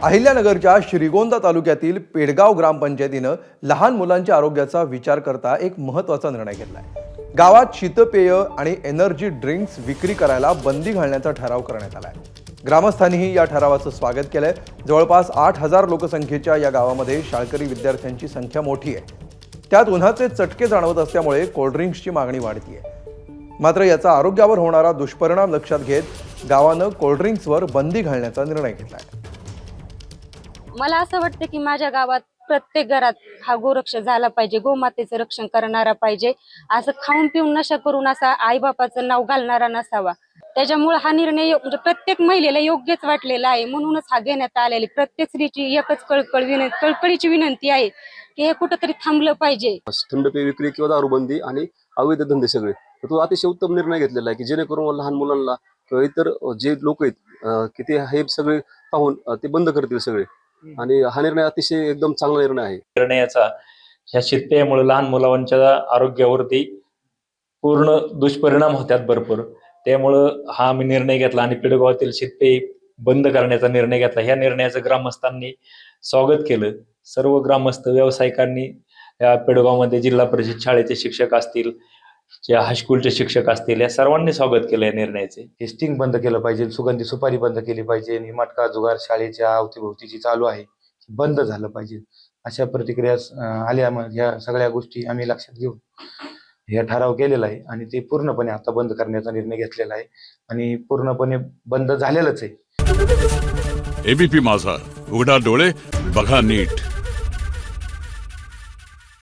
अहिल्यानगरच्या श्रीगोंदा तालुक्यातील पेडगाव ग्रामपंचायतीनं लहान मुलांच्या आरोग्याचा विचार करता एक महत्त्वाचा निर्णय घेतलाय। गावात शीतपेय आणि एनर्जी ड्रिंक्स विक्री करायला बंदी घालण्याचा ठराव करण्यात आलाय। ग्रामस्थांनीही या ठरावाचं स्वागत केलंय। जवळपास 8,000 लोकसंख्येच्या या गावामध्ये शाळकरी विद्यार्थ्यांची संख्या मोठी आहे। त्यात उन्हाचे चटके जाणवत असल्यामुळे कोल्ड्रिंक्सची मागणी वाढतीये। मात्र याचा आरोग्यावर होणारा दुष्परिणाम लक्षात घेत गावानं कोल्ड्रिंक्सवर बंदी घालण्याचा निर्णय घेतलाय। मला असं वाटतं की माझ्या गावात प्रत्येक घरात हा गोरक्ष झाला पाहिजे, गोमातेचं रक्षण करणारा पाहिजे। असं खाऊन पिऊन नशा करून असा आईबापाचं नाव घालणारा नसावा। त्याच्यामुळे हा निर्णय म्हणजे प्रत्येक महिलेला योग्यच वाटलेला आहे, म्हणूनच हा घेण्यात आलेली प्रत्येक स्त्रीची एकच कळकळीची विनंती आहे की हे कुठेतरी थांबलं पाहिजे। थंडपेय विक्री किंवा दारूबंदी आणि अवैध धंदे सगळे, तो अतिशय उत्तम निर्णय घेतलेला आहे की जेणेकरून लहान मुलांना किंवा इतर जे लोक आहेत की ते हे सगळे पाहून ते बंद करतील सगळे। आणि हा निर्णय अतिशय एकदम चांगला निर्णय आहे। निर्णयाचा ह्या शीतपेयामुळे लहान मुलांच्या आरोग्यावरती पूर्ण दुष्परिणाम होतात भरपूर। त्यामुळं हा मी निर्णय घेतला आणि पेडगावातील शीतपेय बंद करण्याचा निर्णय घेतला। ह्या निर्णयाचं ग्रामस्थांनी स्वागत केलं। सर्व ग्रामस्थ व्यावसायिकांनी या पेडगावमध्ये जिल्हा परिषद शाळेचे शिक्षक असतील, जे हायस्कूलचे शिक्षक असतील, या सर्वांनी स्वागत केलं या निर्णयाचे। टेस्टिंग बंद केलं पाहिजे, सुगंधी सुपारी बंद केली पाहिजे, आणि मटका जुगार शाळेच्या अवतीभोवतीची चालू आहे बंद झालं पाहिजे, अशा प्रतिक्रिया आल्या। मग या सगळ्या गोष्टी आम्ही लक्षात घेऊन हे ठराव केलेला आहे आणि ते पूर्णपणे आता बंद करण्याचा निर्णय घेतलेला आहे आणि पूर्णपणे बंद झालेलंच आहे। एबीपी माझा, उघडा डोळे बघा नीट।